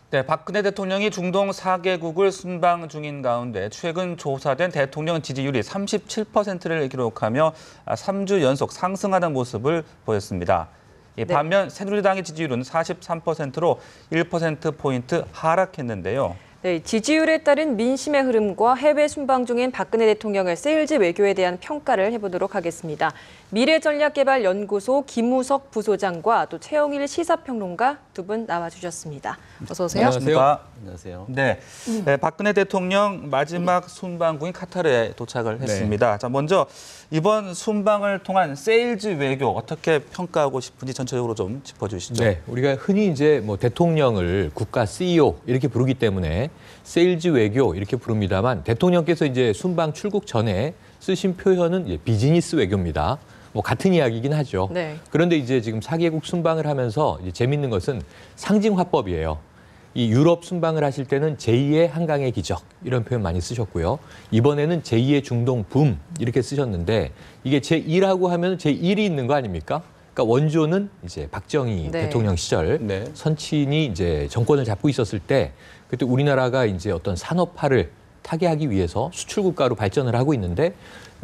네, 박근혜 대통령이 중동 4개국을 순방 중인 가운데 최근 조사된 대통령 지지율이 37%를 기록하며 3주 연속 상승하는 모습을 보였습니다. 반면 새누리당의 지지율은 43%로 1%포인트 하락했는데요. 네, 지지율에 따른 민심의 흐름과 해외 순방 중인 박근혜 대통령의 세일즈 외교에 대한 평가를 해보도록 하겠습니다. 미래전략개발연구소 김우석 부소장과 또 최영일 시사평론가 두 분 나와주셨습니다. 어서 오세요. 안녕하세요. 네, 박근혜 대통령 마지막 순방국인 카타르에 도착을 했습니다. 네. 자, 먼저 이번 순방을 통한 세일즈 외교 어떻게 평가하고 싶은지 전체적으로 좀 짚어주시죠. 네, 우리가 흔히 이제 대통령을 국가 CEO 이렇게 부르기 때문에 세일즈 외교 이렇게 부릅니다만 대통령께서 이제 순방 출국 전에 쓰신 표현은 이제 비즈니스 외교입니다. 같은 이야기이긴 하죠. 네. 그런데 이제 지금 4개국 순방을 하면서 이제 재밌는 것은 상징 화법이에요. 이 유럽 순방을 하실 때는 제2의 한강의 기적 이런 표현 많이 쓰셨고요. 이번에는 제2의 중동 붐 이렇게 쓰셨는데 이게 제2라고 하면 제1이 있는 거 아닙니까? 그러니까 원조는 이제 박정희 대통령 시절 선친이 이제 정권을 잡고 있었을 때 그때 우리나라가 이제 어떤 산업화를 타개하기 위해서 수출 국가로 발전을 하고 있는데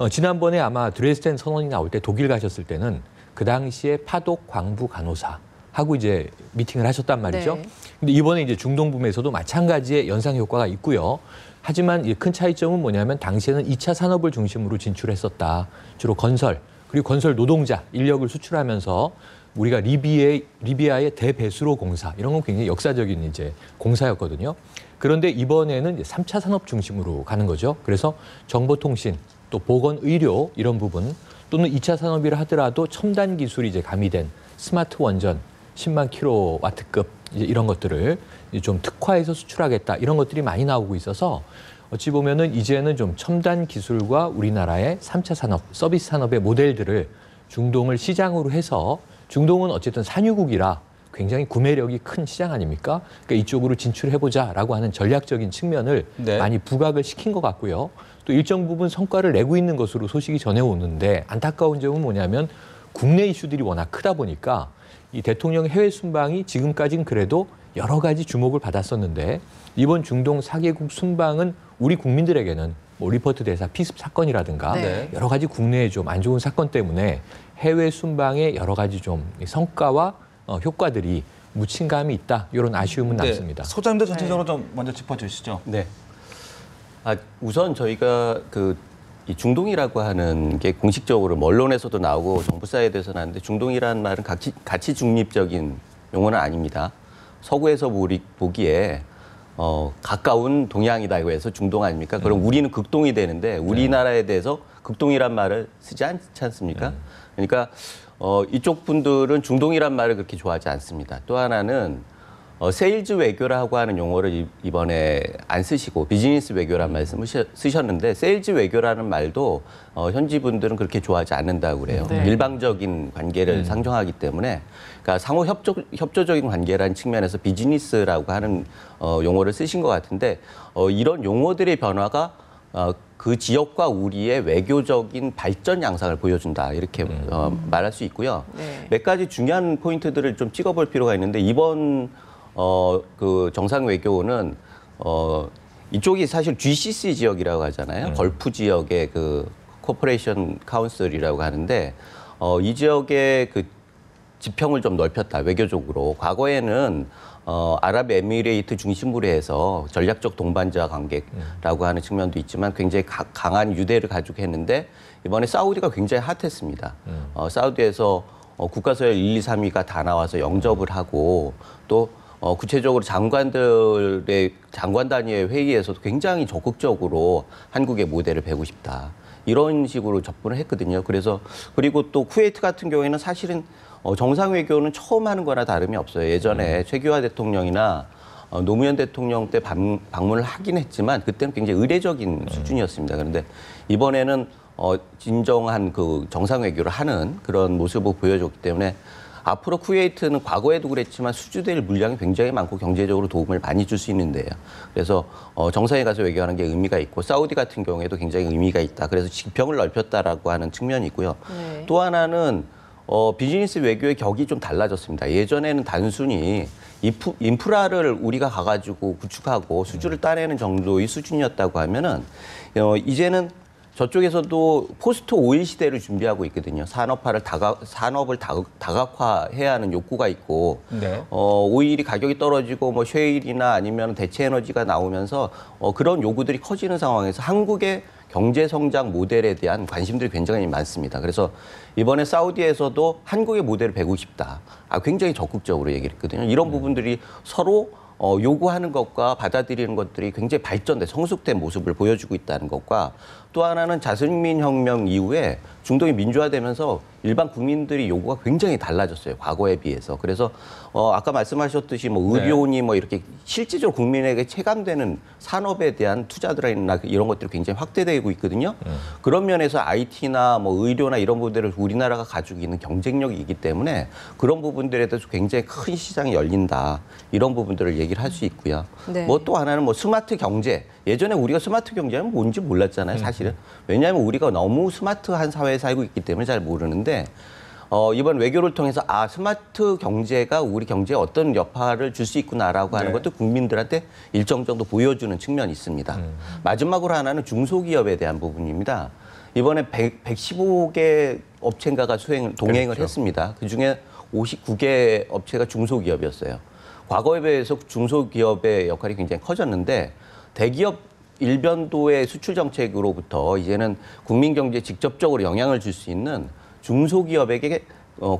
지난번에 아마 드레스덴 선언이 나올 때 독일 가셨을 때는 그 당시에 파독 광부 간호사 하고 이제 미팅을 하셨단 말이죠. 근데 이번에 이제 중동 붐에서도 마찬가지의 연상 효과가 있고요. 하지만 큰 차이점은 뭐냐면 당시에는 2차 산업을 중심으로 진출했었다. 주로 건설, 그리고 건설 노동자, 인력을 수출하면서 우리가 리비아의 대배수로 공사 이런 건 굉장히 역사적인 이제 공사였거든요. 그런데 이번에는 3차 산업 중심으로 가는 거죠. 그래서 정보통신, 또 보건, 의료 이런 부분 또는 2차 산업이라 하더라도 첨단 기술이 이제 가미된 스마트 원전 10만 킬로와트급 이제 이런 것들을 이제 좀 특화해서 수출하겠다 이런 것들이 많이 나오고 있어서 어찌 보면은 이제는 좀 첨단 기술과 우리나라의 3차 산업, 서비스 산업의 모델들을 중동을 시장으로 해서 중동은 어쨌든 산유국이라 굉장히 구매력이 큰 시장 아닙니까? 그러니까 이쪽으로 진출해보자라고 하는 전략적인 측면을 많이 부각을 시킨 것 같고요. 또 일정 부분 성과를 내고 있는 것으로 소식이 전해오는데 안타까운 점은 뭐냐면 국내 이슈들이 워낙 크다 보니까 이 대통령 해외 순방이 지금까지는 그래도 여러 가지 주목을 받았었는데 이번 중동 4개국 순방은 우리 국민들에게는 리퍼트 대사 피습 사건이라든가 여러 가지 국내에 좀 안 좋은 사건 때문에 해외 순방의 여러 가지 좀 성과와 효과들이 묻힌 감이 있다. 이런 아쉬움은 남습니다. 소장님도 전체적으로 좀 먼저 짚어주시죠. 네. 우선 저희가 이 중동이라고 하는 게 공식적으로 언론에서도 나오고 정부 사이드에서 나왔는데 중동이라는 말은 가치 중립적인 용어는 아닙니다. 서구에서 보기에 가까운 동양이다 해서 중동 아닙니까? 그럼 우리는 극동이 되는데 우리나라에 대해서 극동이란 말을 쓰지 않지 않습니까? 그러니까 이쪽 분들은 중동이란 말을 그렇게 좋아하지 않습니다. 또 하나는 세일즈 외교라고 하는 용어를 이번에 안 쓰시고 비즈니스 외교라는 말씀을 쓰셨는데 세일즈 외교라는 말도 현지 분들은 그렇게 좋아하지 않는다고 그래요. 일방적인 관계를 상정하기 때문에 그러니까 상호 협조적인 관계라는 측면에서 비즈니스라고 하는 용어를 쓰신 것 같은데 이런 용어들의 변화가 그 지역과 우리의 외교적인 발전 양상을 보여준다 이렇게 말할 수 있고요. 몇 가지 중요한 포인트들을 좀 찍어볼 필요가 있는데 이번 그 정상 외교는 이쪽이 사실 GCC 지역이라고 하잖아요. 걸프 지역의 그 코퍼레이션 카운슬이라고 하는데 이 지역의 그 지평을 좀 넓혔다 외교적으로. 과거에는 아랍에미레이트 중심으로 해서 전략적 동반자 관계라고 하는 측면도 있지만 굉장히 강한 유대를 가지고 했는데 이번에 사우디가 굉장히 핫했습니다. 사우디에서 국가서열 1, 2, 3위가 다 나와서 영접을 하고 또 구체적으로 장관 단위의 회의에서도 굉장히 적극적으로 한국의 모델을 배우고 싶다. 이런 식으로 접근을 했거든요. 그리고 또 쿠웨이트 같은 경우에는 사실은 정상외교는 처음 하는 거나 다름이 없어요. 예전에 최규하 대통령이나 노무현 대통령 때 방문을 하긴 했지만 그때는 굉장히 의례적인 수준이었습니다. 그런데 이번에는 진정한 그 정상외교를 하는 그런 모습을 보여줬기 때문에 앞으로 쿠웨이트는 과거에도 그랬지만 수주될 물량이 굉장히 많고 경제적으로 도움을 많이 줄 수 있는데요. 그래서 정상에 가서 외교하는 게 의미가 있고 사우디 같은 경우에도 굉장히 의미가 있다. 그래서 지평을 넓혔다라고 하는 측면이 있고요. 또 하나는 비즈니스 외교의 격이 좀 달라졌습니다. 예전에는 단순히 인프라를 우리가 가가지고 구축하고 수주를 따내는 정도의 수준이었다고 하면은 이제는 저쪽에서도 포스트 오일 시대를 준비하고 있거든요. 산업을 다각화해야 하는 욕구가 있고, 네. 오일이 가격이 떨어지고 뭐 셰일이나 아니면 대체 에너지가 나오면서 그런 요구들이 커지는 상황에서 한국의 경제 성장 모델에 대한 관심들이 굉장히 많습니다. 그래서 이번에 사우디에서도 한국의 모델을 배우고 싶다. 굉장히 적극적으로 얘기를 했거든요. 이런 부분들이 서로 요구하는 것과 받아들이는 것들이 굉장히 발전된 성숙된 모습을 보여주고 있다는 것과 또 하나는 자승민 혁명 이후에 중동이 민주화되면서 일반 국민들이 요구가 굉장히 달라졌어요. 과거에 비해서. 그래서 아까 말씀하셨듯이 뭐 의료니 뭐 이렇게 실질적으로 국민에게 체감되는 산업에 대한 투자들이나 이런 것들이 굉장히 확대되고 있거든요. 그런 면에서 IT나 뭐 의료나 이런 부분들을 우리나라가 가지고 있는 경쟁력이 있기 때문에 그런 부분들에 대해서 굉장히 큰 시장이 열린다. 이런 부분들을 얘기를 할 수 있고요. 네. 뭐 또 하나는 뭐 스마트 경제. 예전에 우리가 스마트 경제는 뭔지 몰랐잖아요, 사실은. 왜냐하면 우리가 너무 스마트한 사회에 살고 있기 때문에 잘 모르는데 이번 외교를 통해서 스마트 경제가 우리 경제에 어떤 여파를 줄 수 있구나라고 하는 것도 국민들한테 일정 정도 보여주는 측면이 있습니다. 마지막으로 하나는 중소기업에 대한 부분입니다. 이번에 115개 업체인가가 동행을 했습니다. 그중에 59개 업체가 중소기업이었어요. 과거에 비해서 중소기업의 역할이 굉장히 커졌는데 대기업 일변도의 수출 정책으로부터 이제는 국민 경제에 직접적으로 영향을 줄 수 있는 중소기업에게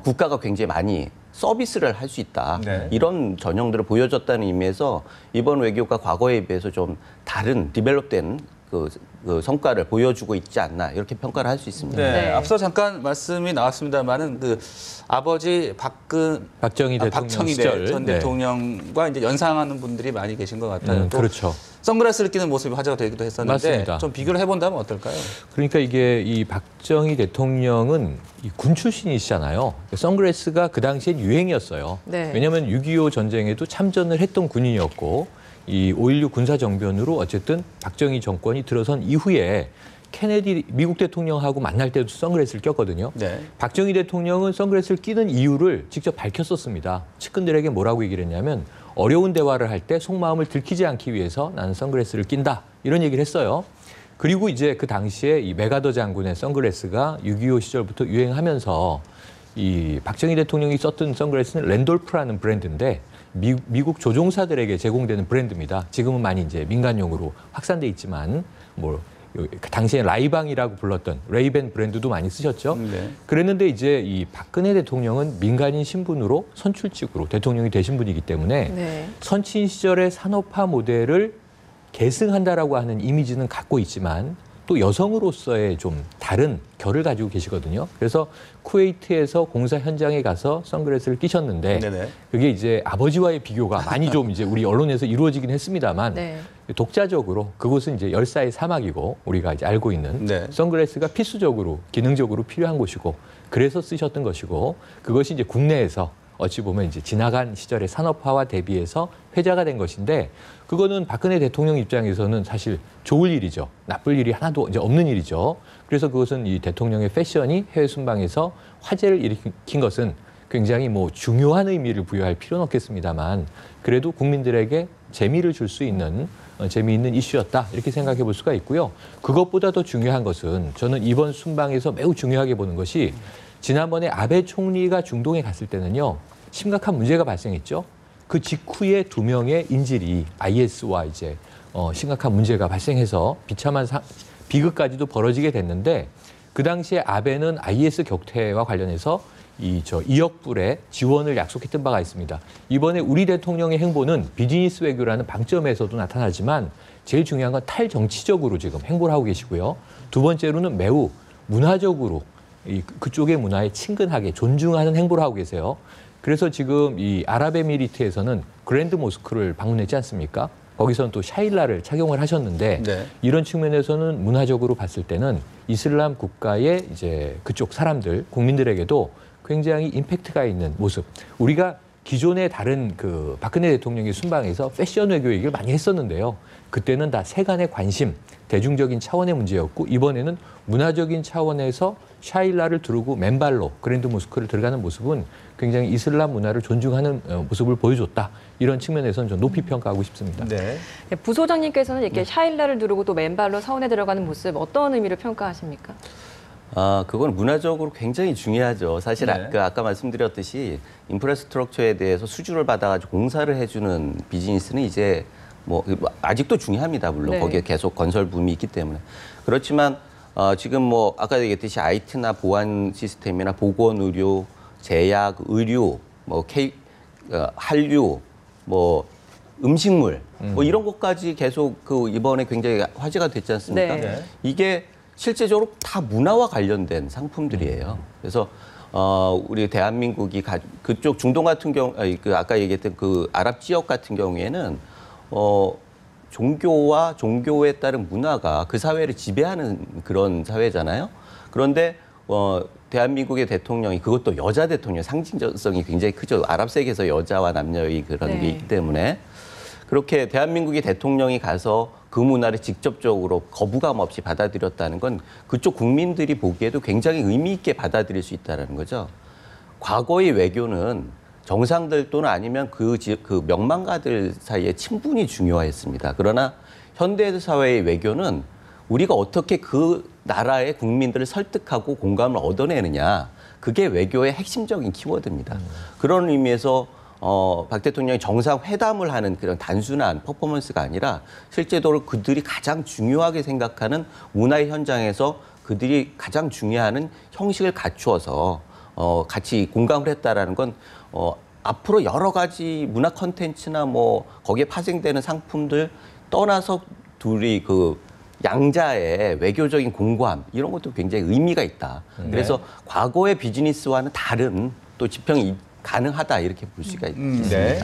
국가가 굉장히 많이 서비스를 할 수 있다. 네. 이런 전형들을 보여줬다는 의미에서 이번 외교가 과거에 비해서 좀 다른 디벨롭된 그 성과를 보여주고 있지 않나 이렇게 평가를 할 수 있습니다. 네. 네. 앞서 잠깐 말씀이 나왔습니다만은 그 아버지 박정희 대통령 시절. 전 대통령과 이제 연상하는 분들이 많이 계신 것 같아요. 또 그렇죠. 선글라스를 끼는 모습이 화제가 되기도 했었는데 맞습니다. 좀 비교를 해본다면 어떨까요? 그러니까 이게 이 박정희 대통령은 이 군 출신이시잖아요. 선글라스가 그 당시엔 유행이었어요. 네. 왜냐하면 6.25 전쟁에도 참전을 했던 군인이었고 이 5.16 군사정변으로 어쨌든 박정희 정권이 들어선 이후에 케네디 미국 대통령하고 만날 때도 선글라스를 꼈거든요. 네. 박정희 대통령은 선글라스를 끼는 이유를 직접 밝혔었습니다. 측근들에게 뭐라고 얘기를 했냐면 어려운 대화를 할 때 속마음을 들키지 않기 위해서 나는 선글라스를 낀다. 이런 얘기를 했어요. 그리고 이제 그 당시에 이 메가더 장군의 선글라스가 6.25 시절부터 유행하면서 이 박정희 대통령이 썼던 선글라스는 랜돌프라는 브랜드인데 미국 조종사들에게 제공되는 브랜드입니다. 지금은 많이 이제 민간용으로 확산돼 있지만 뭐 당시에 라이방이라고 불렀던 레이벤 브랜드도 많이 쓰셨죠. 네. 그랬는데 이제 이 박근혜 대통령은 민간인 신분으로 선출직으로 대통령이 되신 분이기 때문에 네. 선친 시절의 산업화 모델을 계승한다라고 하는 이미지는 갖고 있지만 또 여성으로서의 좀 다른 결을 가지고 계시거든요. 그래서 쿠웨이트에서 공사 현장에 가서 선글라스를 끼셨는데 네네. 그게 이제 아버지와의 비교가 많이 좀 이제 우리 언론에서 이루어지긴 했습니다만 네. 독자적으로 그곳은 이제 열사의 사막이고 우리가 이제 알고 있는 네. 선글라스가 필수적으로 기능적으로 필요한 곳이고 그래서 쓰셨던 것이고 그것이 이제 국내에서 어찌 보면 이제 지나간 시절의 산업화와 대비해서 회자가 된 것인데 그거는 박근혜 대통령 입장에서는 사실 좋을 일이죠. 나쁠 일이 하나도 이제 없는 일이죠. 그래서 그것은 이 대통령의 패션이 해외 순방에서 화제를 일으킨 것은 굉장히 뭐 중요한 의미를 부여할 필요는 없겠습니다만 그래도 국민들에게 재미를 줄 수 있는 재미있는 이슈였다 이렇게 생각해 볼 수가 있고요. 그것보다 더 중요한 것은 저는 이번 순방에서 매우 중요하게 보는 것이 지난번에 아베 총리가 중동에 갔을 때는요. 심각한 문제가 발생했죠. 그 직후에 2명의 인질이 IS와 이제 심각한 문제가 발생해서 비참한 비극까지도 벌어지게 됐는데 그 당시에 아베는 IS 격퇴와 관련해서 2억 불의 지원을 약속했던 바가 있습니다. 이번에 우리 대통령의 행보는 비즈니스 외교라는 방점에서도 나타나지만 제일 중요한 건 탈정치적으로 지금 행보를 하고 계시고요. 두 번째로는 매우 문화적으로 그쪽의 문화에 친근하게 존중하는 행보를 하고 계세요. 그래서 지금 이 아랍에미리트에서는 그랜드 모스크를 방문했지 않습니까? 거기서는 또 샤일라를 착용을 하셨는데 네. 이런 측면에서는 문화적으로 봤을 때는 이슬람 국가의 이제 그쪽 사람들, 국민들에게도 굉장히 임팩트가 있는 모습. 우리가 기존의 다른 그 박근혜 대통령의 순방에서 패션 외교 얘기를 많이 했었는데요. 그때는 다 세간의 관심, 대중적인 차원의 문제였고 이번에는 문화적인 차원에서 샤일라를 두르고 맨발로 그랜드 모스크를 들어가는 모습은 굉장히 이슬람 문화를 존중하는 모습을 보여줬다. 이런 측면에서는 좀 높이 평가하고 싶습니다. 네. 부소장님께서는 이렇게 샤일라를 두르고 또 맨발로 사원에 들어가는 모습 어떤 의미로 평가하십니까? 그건 문화적으로 굉장히 중요하죠. 사실 네. 아까 말씀드렸듯이 인프라스트럭처에 대해서 수주를 받아가지고 공사를 해주는 비즈니스는 이제 뭐 아직도 중요합니다. 물론 네. 거기에 계속 건설 붐이 있기 때문에. 그렇지만 지금 뭐 아까 얘기했듯이 IT나 보안 시스템이나 보건 의료, 제약, 의류, 뭐 한류, 뭐 음식물, 뭐 이런 것까지 계속 그 이번에 굉장히 화제가 됐지 않습니까? 네. 이게 실제적으로 다 문화와 관련된 상품들이에요. 그래서 우리 대한민국이 그쪽 중동 같은 경우, 그 아까 얘기했던 그 아랍 지역 같은 경우에는 종교와 종교에 따른 문화가 그 사회를 지배하는 그런 사회잖아요. 그런데 대한민국의 대통령이 그것도 여자 대통령 상징성이 굉장히 크죠. 아랍 세계에서 여자와 남녀의 그런 네. 게 있기 때문에 그렇게 대한민국의 대통령이 가서 그 문화를 직접적으로 거부감 없이 받아들였다는 건 그쪽 국민들이 보기에도 굉장히 의미 있게 받아들일 수 있다는 거죠. 과거의 외교는 정상들 또는 아니면 그 명망가들 사이에 친분이 중요했습니다. 그러나 현대 사회의 외교는 우리가 어떻게 그 나라의 국민들을 설득하고 공감을 얻어내느냐. 그게 외교의 핵심적인 키워드입니다. 그런 의미에서 박 대통령이 정상회담을 하는 그런 단순한 퍼포먼스가 아니라 실제로 그들이 가장 중요하게 생각하는 문화의 현장에서 그들이 가장 중요한 형식을 갖추어서 같이 공감을 했다라는 건 앞으로 여러 가지 문화 콘텐츠나 뭐 거기에 파생되는 상품들 떠나서 둘이 그 양자의 외교적인 공감 이런 것도 굉장히 의미가 있다. 그래서 과거의 비즈니스와는 다른 또 지평이 가능하다 이렇게 볼 수가 있습니다. 네.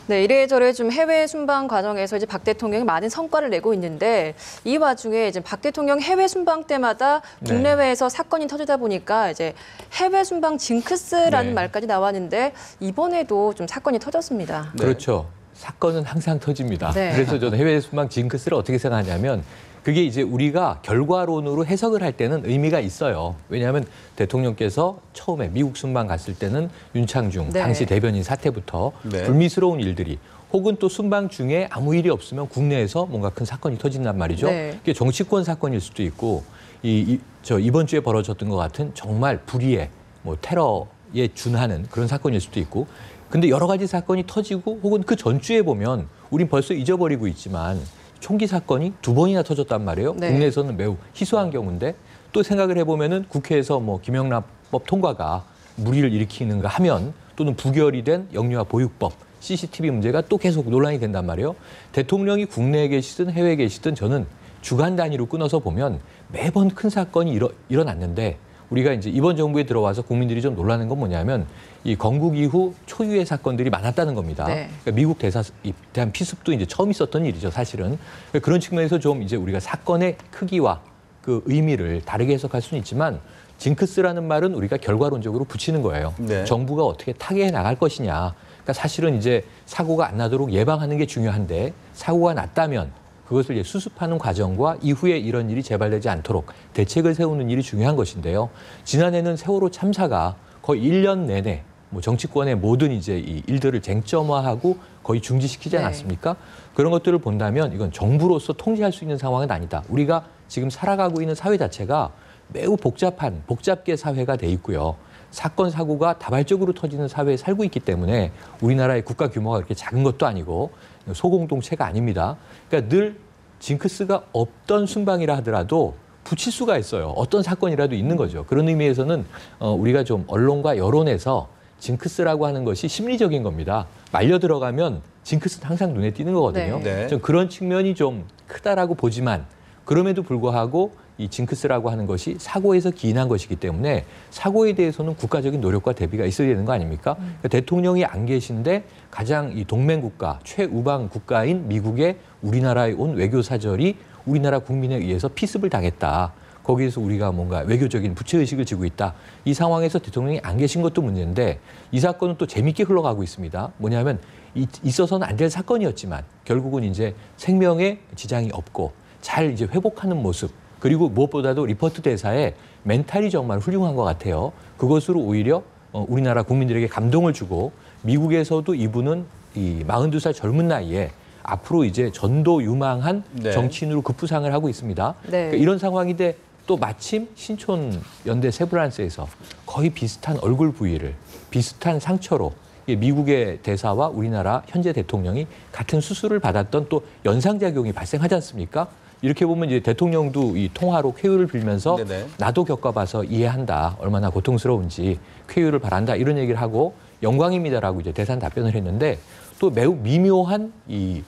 네, 이래저래 좀 해외 순방 과정에서 이제 박 대통령이 많은 성과를 내고 있는데 이 와중에 이제 박 대통령 해외 순방 때마다 국내외에서 사건이 터지다 보니까 이제 해외 순방 징크스라는 네. 말까지 나왔는데 이번에도 좀 사건이 터졌습니다. 네. 그렇죠. 사건은 항상 터집니다. 네. 그래서 저는 해외 순방 징크스를 어떻게 생각하냐면 그게 이제 우리가 결과론으로 해석을 할 때는 의미가 있어요. 왜냐하면 대통령께서 처음에 미국 순방 갔을 때는 윤창중 네. 당시 대변인 사태부터 네. 불미스러운 일들이 혹은 또 순방 중에 아무 일이 없으면 국내에서 뭔가 큰 사건이 터진단 말이죠. 네. 그게 정치권 사건일 수도 있고 이번 주에 벌어졌던 것 같은 정말 불의의 뭐 테러에 준하는 그런 사건일 수도 있고 근데 여러 가지 사건이 터지고 혹은 그 전주에 보면 우린 벌써 잊어버리고 있지만 총기 사건이 2번이나 터졌단 말이에요. 네. 국내에서는 매우 희소한 경우인데 또 생각을 해보면은 국회에서 뭐 김영란법 통과가 무리를 일으키는가 하면 또는 부결이 된 영유아 보육법, CCTV 문제가 또 계속 논란이 된단 말이에요. 대통령이 국내에 계시든 해외에 계시든 저는 주간 단위로 끊어서 보면 매번 큰 사건이 일어났는데 우리가 이제 이번 정부에 들어와서 국민들이 좀 놀라는 건 뭐냐면 이 건국 이후 초유의 사건들이 많았다는 겁니다. 네. 그러니까 미국 대한 피습도 이제 처음 있었던 일이죠, 사실은. 그러니까 그런 측면에서 좀 이제 우리가 사건의 크기와 그 의미를 다르게 해석할 수는 있지만 징크스라는 말은 우리가 결과론적으로 붙이는 거예요. 네. 정부가 어떻게 타개해 나갈 것이냐. 그러니까 사실은 이제 사고가 안 나도록 예방하는 게 중요한데 사고가 났다면 그것을 이제 수습하는 과정과 이후에 이런 일이 재발되지 않도록 대책을 세우는 일이 중요한 것인데요. 지난해는 세월호 참사가 거의 1년 내내 뭐 정치권의 모든 이제 이 일들을 쟁점화하고 거의 중지시키지 않았습니까? 그런 것들을 본다면 이건 정부로서 통제할 수 있는 상황은 아니다. 우리가 지금 살아가고 있는 사회 자체가 매우 복잡계 사회가 돼 있고요. 사건, 사고가 다발적으로 터지는 사회에 살고 있기 때문에 우리나라의 국가 규모가 그렇게 작은 것도 아니고 소공동체가 아닙니다. 그러니까 늘 징크스가 없던 순방이라 하더라도 붙일 수가 있어요. 어떤 사건이라도 있는 거죠. 그런 의미에서는 우리가 좀 언론과 여론에서 징크스라고 하는 것이 심리적인 겁니다. 말려 들어가면 징크스는 항상 눈에 띄는 거거든요. 네. 좀 그런 측면이 좀 크다라고 보지만 그럼에도 불구하고 이 징크스라고 하는 것이 사고에서 기인한 것이기 때문에 사고에 대해서는 국가적인 노력과 대비가 있어야 되는 거 아닙니까? 그러니까 대통령이 안 계신데 가장 이 동맹국가, 최우방 국가인 미국에 우리나라에 온 외교사절이 우리나라 국민에 의해서 피습을 당했다. 거기에서 우리가 뭔가 외교적인 부채의식을 지고 있다. 이 상황에서 대통령이 안 계신 것도 문제인데 이 사건은 또 재밌게 흘러가고 있습니다. 뭐냐면 있어서는 안 될 사건이었지만 결국은 이제 생명에 지장이 없고 잘 이제 회복하는 모습 그리고 무엇보다도 리퍼트 대사의 멘탈이 정말 훌륭한 것 같아요. 그것으로 오히려 우리나라 국민들에게 감동을 주고 미국에서도 이분은 이 42살 젊은 나이에 앞으로 이제 전도 유망한 네. 정치인으로 급부상을 하고 있습니다. 네. 그러니까 이런 상황인데 또 마침 신촌 연대 세브란스에서 거의 비슷한 얼굴 부위를 비슷한 상처로 미국의 대사와 우리나라 현재 대통령이 같은 수술을 받았던 또 연상작용이 발생하지 않습니까? 이렇게 보면 이제 대통령도 이 통화로 쾌유를 빌면서 네네. 나도 겪어봐서 이해한다. 얼마나 고통스러운지 쾌유를 바란다. 이런 얘기를 하고 영광입니다라고 이제 대사는 답변을 했는데 또 매우 미묘한 이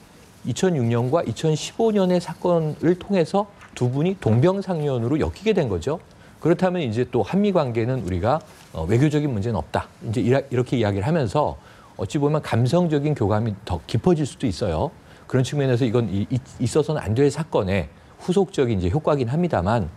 2006년과 2015년의 사건을 통해서 두 분이 동병상련으로 엮이게 된 거죠. 그렇다면 이제 또 한미 관계는 우리가 외교적인 문제는 없다. 이제 이렇게 이야기를 하면서 어찌 보면 감성적인 교감이 더 깊어질 수도 있어요. 그런 측면에서 이건 있어서는 안 될 사건의 후속적인 이제 효과긴 합니다만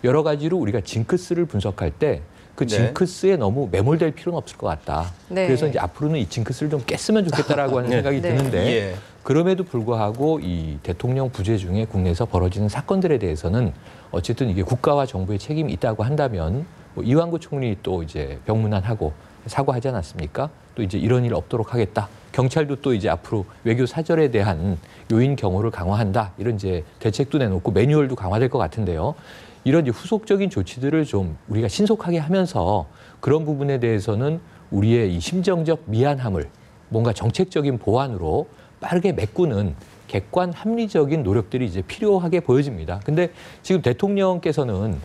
여러 가지로 우리가 징크스를 분석할 때 그 네. 징크스에 너무 매몰될 필요는 없을 것 같다. 네. 그래서 이제 앞으로는 이 징크스를 좀 깼으면 좋겠다라고 하는 생각이 네. 드는데 예. 그럼에도 불구하고 이 대통령 부재 중에 국내에서 벌어지는 사건들에 대해서는 어쨌든 이게 국가와 정부의 책임이 있다고 한다면 뭐 이완구 총리 또 이제 병문안하고 사과하지 않았습니까? 또 이제 이런 일 없도록 하겠다. 경찰도 또 이제 앞으로 외교 사절에 대한 요인 경호를 강화한다. 이런 이제 대책도 내놓고 매뉴얼도 강화될 것 같은데요. 이런 이제 후속적인 조치들을 좀 우리가 신속하게 하면서 그런 부분에 대해서는 우리의 이 심정적 미안함을 뭔가 정책적인 보완으로 빠르게 메꾸는 객관 합리적인 노력들이 이제 필요하게 보여집니다. 근데 지금 대통령께서는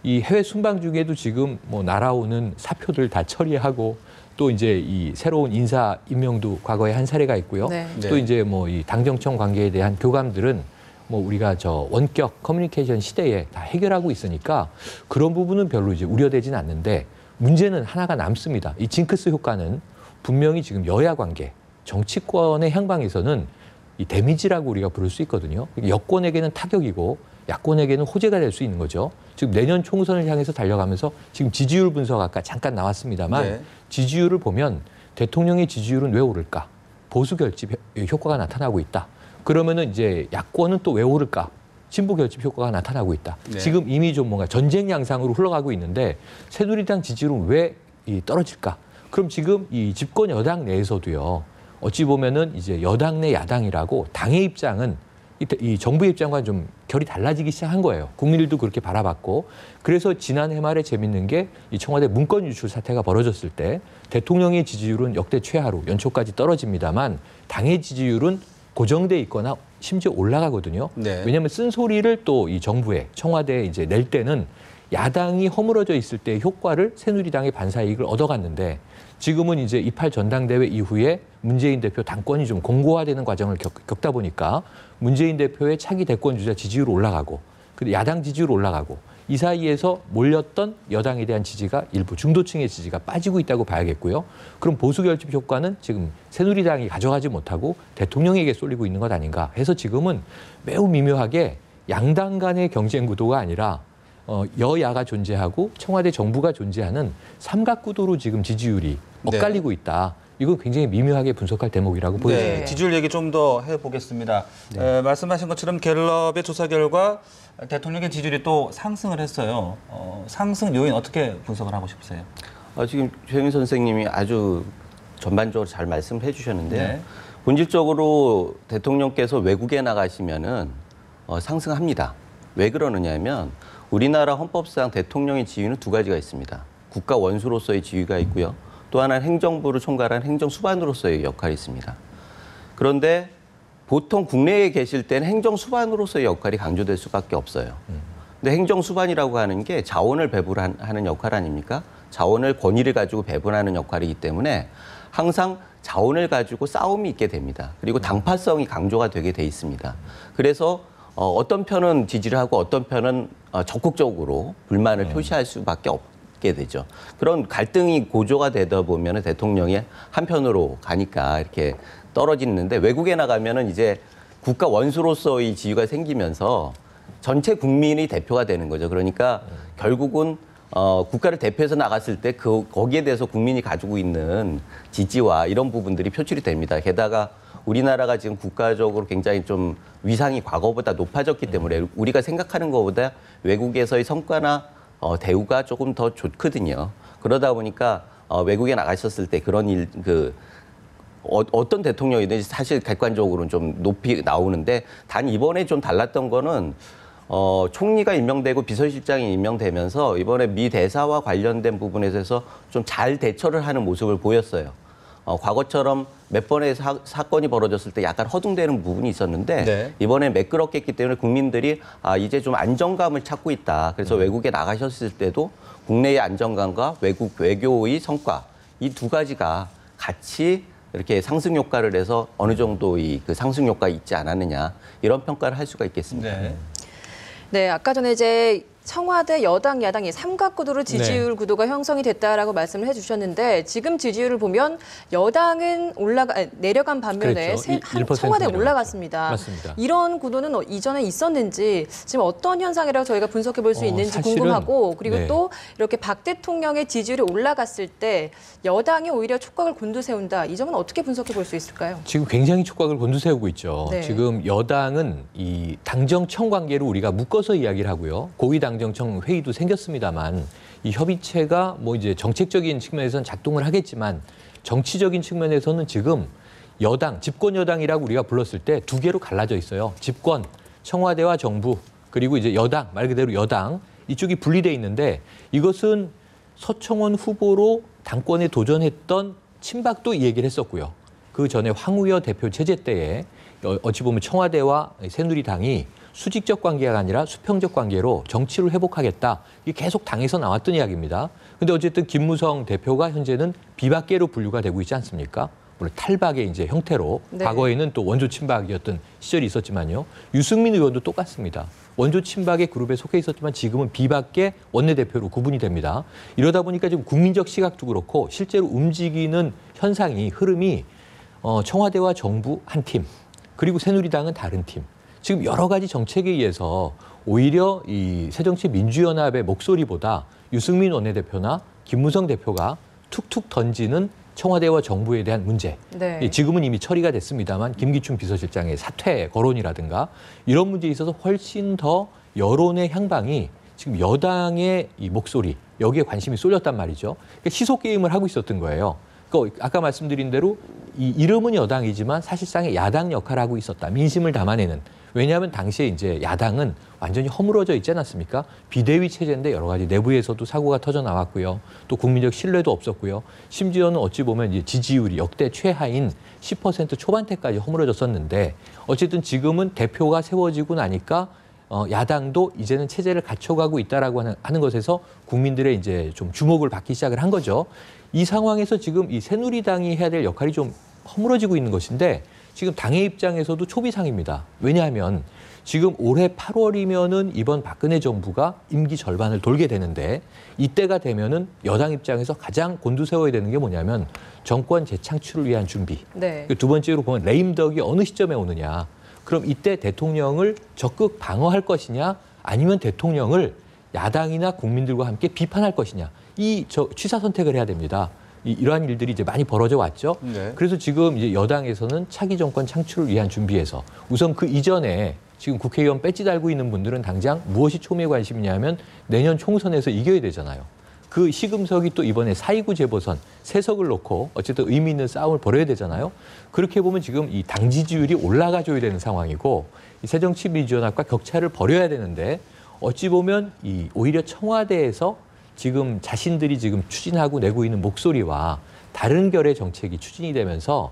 이 해외 순방 중에도 지금 뭐 날아오는 사표들 다 처리하고 또 이제 이 새로운 인사 임명도 과거에 한 사례가 있고요. 네. 또 이제 뭐 이 당정청 관계에 대한 교감들은 뭐 우리가 저 원격 커뮤니케이션 시대에 다 해결하고 있으니까 그런 부분은 별로 이제 우려되진 않는데 문제는 하나가 남습니다. 이 징크스 효과는 분명히 지금 여야 관계, 정치권의 향방에서는 이 데미지라고 우리가 부를 수 있거든요. 여권에게는 타격이고 야권에게는 호재가 될 수 있는 거죠. 지금 내년 총선을 향해서 달려가면서 지금 지지율 분석 아까 잠깐 나왔습니다만 네. 지지율을 보면 대통령의 지지율은 왜 오를까? 보수 결집 효과가 나타나고 있다. 그러면은 이제 야권은 또 왜 오를까? 진보 결집 효과가 나타나고 있다. 네. 지금 이미 좀 뭔가 전쟁 양상으로 흘러가고 있는데 새누리당 지지율은 왜 떨어질까? 그럼 지금 이 집권 여당 내에서도요. 어찌 보면은 이제 여당 내 야당이라고 당의 입장은 이 정부의 입장과 좀 결이 달라지기 시작한 거예요. 국민들도 그렇게 바라봤고. 그래서 지난해 말에 재밌는 게 이 청와대 문건 유출 사태가 벌어졌을 때 대통령의 지지율은 역대 최하로 연초까지 떨어집니다만 당의 지지율은 고정돼 있거나 심지어 올라가거든요. 네. 왜냐하면 쓴소리를 또 이 정부에 청와대에 이제 낼 때는 야당이 허물어져 있을 때의 효과를 새누리당의 반사이익을 얻어갔는데 지금은 이제 이팔 전당대회 이후에 문재인 대표 당권이 좀 공고화되는 과정을 겪다 보니까 문재인 대표의 차기 대권 주자 지지율 올라가고 근데 야당 지지율 올라가고 이 사이에서 몰렸던 여당에 대한 지지가 일부 중도층의 지지가 빠지고 있다고 봐야겠고요. 그럼 보수 결집 효과는 지금 새누리당이 가져가지 못하고 대통령에게 쏠리고 있는 것 아닌가 해서 지금은 매우 미묘하게 양당 간의 경쟁 구도가 아니라 여야가 존재하고 청와대 정부가 존재하는 삼각구도로 지금 지지율이 엇갈리고 있다. 이건 굉장히 미묘하게 분석할 대목이라고 보여집니다. 네, 지지율 얘기 좀 더 해보겠습니다. 말씀하신 것처럼 갤럽의 조사 결과 대통령의 지지율이 또 상승을 했어요. 상승 요인 어떻게 분석을 하고 싶으세요? 지금 최영희 선생님이 아주 전반적으로 잘 말씀해 주셨는데요. 네. 본질적으로 대통령께서 외국에 나가시면은 상승합니다. 왜 그러느냐면 우리나라 헌법상 대통령의 지위는 두 가지가 있습니다. 국가 원수로서의 지위가 있고요. 또 하나는 행정부를 총괄한 행정수반으로서의 역할이 있습니다. 그런데 보통 국내에 계실 때는 행정수반으로서의 역할이 강조될 수밖에 없어요. 근데 행정수반이라고 하는 게 자원을 배분하는 역할 아닙니까? 자원을 권위를 가지고 배분하는 역할이기 때문에 항상 자원을 가지고 싸움이 있게 됩니다. 그리고 당파성이 강조가 되게 돼 있습니다. 그래서 어떤 편은 지지를 하고 어떤 편은 적극적으로 불만을 표시할 수밖에 없게 되죠. 그런 갈등이 고조가 되다 보면 대통령이 한편으로 가니까 이렇게 떨어지는데 외국에 나가면은 이제 국가 원수로서의 지위가 생기면서 전체 국민이 대표가 되는 거죠. 그러니까 결국은 국가를 대표해서 나갔을 때 거기에 대해서 국민이 가지고 있는 지지와 이런 부분들이 표출이 됩니다. 게다가 우리나라가 지금 국가적으로 굉장히 좀 위상이 과거보다 높아졌기 때문에 우리가 생각하는 것보다 외국에서의 성과나 대우가 조금 더 좋거든요. 그러다 보니까 외국에 나가셨을 때 그런 어떤 대통령이든지 사실 객관적으로는 좀 높이 나오는데 단 이번에 좀 달랐던 거는 총리가 임명되고 비서실장이 임명되면서 이번에 미 대사와 관련된 부분에 대해서 좀 잘 대처를 하는 모습을 보였어요. 과거처럼 몇 번의 사건이 벌어졌을 때 약간 허둥대는 부분이 있었는데 네. 이번에 매끄럽게 때문에 국민들이 이제 좀 안정감을 찾고 있다. 그래서 외국에 나가셨을 때도 국내의 안정감과 외교의 성과 이 두 가지가 같이 이렇게 상승 효과를 내서 어느 정도의 그 상승 효과가 있지 않았느냐 이런 평가를 할 수가 있겠습니다. 네. 네, 아까 전에 이제 청와대 여당 야당이 삼각구도로 지지율 구도가 형성이 됐다라고 말씀을 해주셨는데 지금 지지율을 보면 여당은 내려간 반면에 그렇죠. 1% 청와대 내려갔죠. 올라갔습니다. 맞습니다. 이런 구도는 이전에 있었는지 지금 어떤 현상이라고 저희가 분석해 볼 수 있는지 사실은, 궁금하고 그리고 네. 또 이렇게 박 대통령의 지지율이 올라갔을 때 여당이 오히려 촉각을 곤두세운다. 이 점은 어떻게 분석해 볼 수 있을까요? 지금 굉장히 촉각을 곤두세우고 있죠. 네. 지금 여당은 이 당정청 관계를 우리가 묶어서 이야기를 하고요. 고위당정청 회의도 생겼습니다만 이 협의체가 뭐 이제 정책적인 측면에서는 작동을 하겠지만 정치적인 측면에서는 지금 여당, 집권 여당이라고 우리가 불렀을 때 두 개로 갈라져 있어요. 집권, 청와대와 정부, 그리고 이제 여당, 말 그대로 여당 이쪽이 분리돼 있는데 이것은 서청원 후보로 당권에 도전했던 친박도 이 얘기를 했었고요. 그 전에 황우여 대표 체제 때에 어찌 보면 청와대와 새누리당이 수직적 관계가 아니라 수평적 관계로 정치를 회복하겠다. 이게 계속 당에서 나왔던 이야기입니다. 근데 어쨌든 김무성 대표가 현재는 비박계로 분류가 되고 있지 않습니까? 물론 탈박의 이제 형태로 네. 과거에는 또 원조 친박이었던 시절이 있었지만요. 유승민 의원도 똑같습니다. 원조 친박의 그룹에 속해 있었지만 지금은 비박계 원내대표로 구분이 됩니다. 이러다 보니까 지금 국민적 시각도 그렇고 실제로 움직이는 현상이 흐름이 청와대와 정부 한 팀, 그리고 새누리당은 다른 팀. 지금 여러 가지 정책에 의해서 오히려 이 새정치민주연합의 목소리보다 유승민 원내대표나 김무성 대표가 툭툭 던지는 청와대와 정부에 대한 문제. 네. 지금은 이미 처리가 됐습니다만 김기춘 비서실장의 사퇴 거론이라든가 이런 문제에 있어서 훨씬 더 여론의 향방이 지금 여당의 이 목소리 여기에 관심이 쏠렸단 말이죠. 그러니까 시속 게임을 하고 있었던 거예요. 그러니까 아까 말씀드린 대로 이 이름은 여당이지만 사실상의 야당 역할을 하고 있었다. 민심을 담아내는. 왜냐하면 당시에 이제 야당은 완전히 허물어져 있지 않았습니까? 비대위 체제인데 여러 가지 내부에서도 사고가 터져 나왔고요. 또 국민적 신뢰도 없었고요. 심지어는 어찌 보면 이제 지지율이 역대 최하인 10% 초반대까지 허물어졌었는데 어쨌든 지금은 대표가 세워지고 나니까 야당도 이제는 체제를 갖춰가고 있다라고 하는 것에서 국민들의 이제 좀 주목을 받기 시작을 한 거죠. 이 상황에서 지금 이 새누리당이 해야 될 역할이 좀 허물어지고 있는 것인데 지금 당의 입장에서도 초비상입니다. 왜냐하면 지금 올해 8월이면은 이번 박근혜 정부가 임기 절반을 돌게 되는데 이때가 되면은 여당 입장에서 가장 곤두세워야 되는 게 뭐냐면 정권 재창출을 위한 준비. 네. 두 번째로 보면 레임덕이 어느 시점에 오느냐. 그럼 이때 대통령을 적극 방어할 것이냐 아니면 대통령을 야당이나 국민들과 함께 비판할 것이냐. 이 취사 선택을 해야 됩니다. 이러한 일들이 이제 많이 벌어져 왔죠. 네. 그래서 지금 이제 여당에서는 차기 정권 창출을 위한 준비에서 우선 그 이전에 지금 국회의원 배지 달고 있는 분들은 당장 무엇이 초미의 관심이냐면 내년 총선에서 이겨야 되잖아요. 그 시금석이 또 이번에 4.29 재보선 세석을 놓고 어쨌든 의미 있는 싸움을 벌여야 되잖아요. 그렇게 보면 지금 이 당 지지율이 올라가줘야 되는 상황이고 이 새정치민주연합과 격차를 벌여야 되는데 어찌 보면 오히려 청와대에서 지금 자신들이 지금 추진하고 내고 있는 목소리와 다른 결의 정책이 추진이 되면서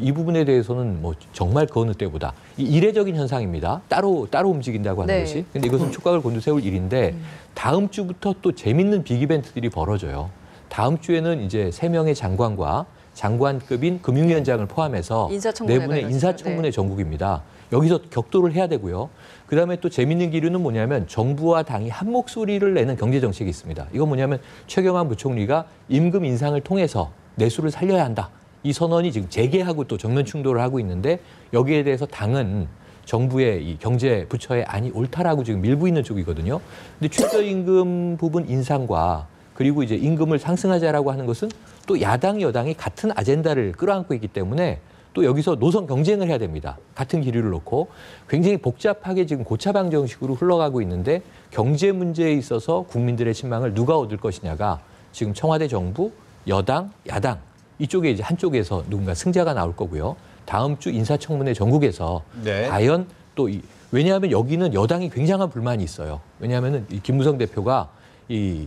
이 부분에 대해서는 뭐 정말 그 어느 때보다 이례적인 현상입니다. 따로 움직인다고 하는 네. 것이. 근데 이것은 촉각을 곤두세울 일인데 다음 주부터 또 재밌는 빅 이벤트들이 벌어져요. 다음 주에는 이제 3명의 장관과 장관급인 금융위원장을 포함해서 인사청문회가 4분의 이루어지죠. 인사청문회 네. 전국입니다. 여기서 격돌을 해야 되고요. 그다음에 또 재밌는 기류는 뭐냐면 정부와 당이 한 목소리를 내는 경제정책이 있습니다. 이건 뭐냐면 최경환 부총리가 임금 인상을 통해서 내수를 살려야 한다. 이 선언이 지금 재개하고 또 정면 충돌을 하고 있는데 여기에 대해서 당은 정부의 이 경제 부처의 안이 옳다라고 지금 밀고 있는 쪽이거든요. 근데 최저임금 부분 인상과 그리고 이제 임금을 상승하자라고 하는 것은 또 야당, 여당이 같은 아젠다를 끌어안고 있기 때문에 또 여기서 노선 경쟁을 해야 됩니다. 같은 기류를 놓고 굉장히 복잡하게 지금 고차방 정식으로 흘러가고 있는데 경제 문제에 있어서 국민들의 신망을 누가 얻을 것이냐가 지금 청와대 정부, 여당, 야당 이쪽에 이제 한쪽에서 누군가 승자가 나올 거고요. 다음 주 인사청문회 전국에서 네. 과연 또 왜냐하면 여기는 여당이 굉장한 불만이 있어요. 왜냐하면 이 김무성 대표가 이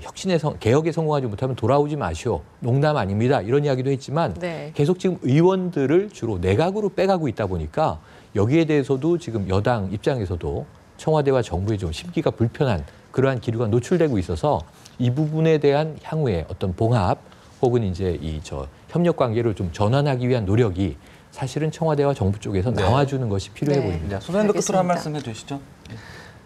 개혁에 성공하지 못하면 돌아오지 마시오. 농담 아닙니다. 이런 이야기도 했지만 네. 계속 지금 의원들을 주로 내각으로 빼가고 있다 보니까 여기에 대해서도 지금 여당 입장에서도 청와대와 정부의 좀 심기가 불편한 그러한 기류가 노출되고 있어서 이 부분에 대한 향후의 어떤 봉합 혹은 이제 협력 관계를 좀 전환하기 위한 노력이 사실은 청와대와 정부 쪽에서 네. 나와주는 것이 필요해 네. 보입니다. 소장님도 끝으로 한 알겠습니다. 말씀 해주시죠.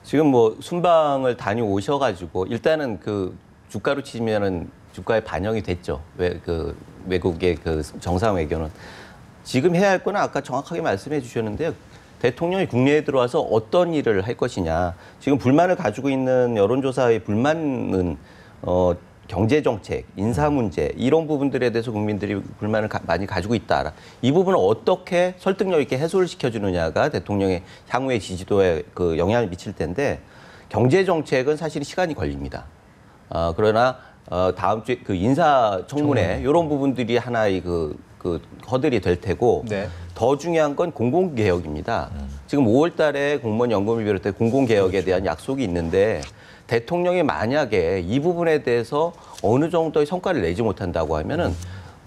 지금 뭐 순방을 다녀오셔가지고 일단은 그 주가로 치면은 주가에 반영이 됐죠. 외국의 그 정상 외교는 지금 해야 할 거는 아까 정확하게 말씀해 주셨는데요. 대통령이 국내에 들어와서 어떤 일을 할 것이냐. 지금 불만을 가지고 있는 여론조사의 불만은 경제 정책, 인사 문제 이런 부분들에 대해서 국민들이 불만을 많이 가지고 있다. 이 부분을 어떻게 설득력 있게 해소를 시켜주느냐가 대통령의 향후의 지지도에 그 영향을 미칠 텐데 경제 정책은 사실 시간이 걸립니다. 그러나 다음 주에 그 인사청문회 이런 부분들이 하나의 그 허들이 될 테고 네. 더 중요한 건 공공개혁입니다. 지금 5월 달에 공무원 연금을 비롯해 공공개혁에 대한 약속이 있는데 대통령이 만약에 이 부분에 대해서 어느 정도의 성과를 내지 못한다고 하면은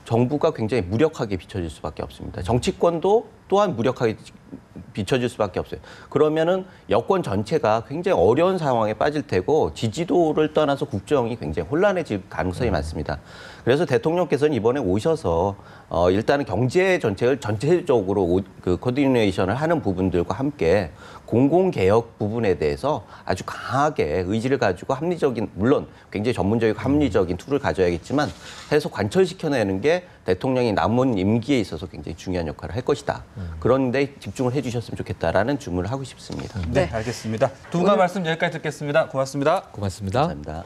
정부가 굉장히 무력하게 비춰질 수밖에 없습니다. 정치권도 또한 무력하게 비춰질 수밖에 없어요. 그러면은 여권 전체가 굉장히 어려운 상황에 빠질 테고 지지도를 떠나서 국정이 굉장히 혼란해질 가능성이 많습니다. 그래서 대통령께서는 이번에 오셔서 일단은 경제 정책을 전체적으로 그 코디네이션을 하는 부분들과 함께 공공개혁 부분에 대해서 아주 강하게 의지를 가지고 합리적인, 물론 굉장히 전문적이고 합리적인 툴을 가져야겠지만 해서 관철시켜내는 게 대통령이 남은 임기에 있어서 굉장히 중요한 역할을 할 것이다. 그런데 집중을 해주셨으면 좋겠다라는 주문을 하고 싶습니다. 네, 알겠습니다. 두 분과 말씀 여기까지 듣겠습니다. 고맙습니다. 고맙습니다. 감사합니다.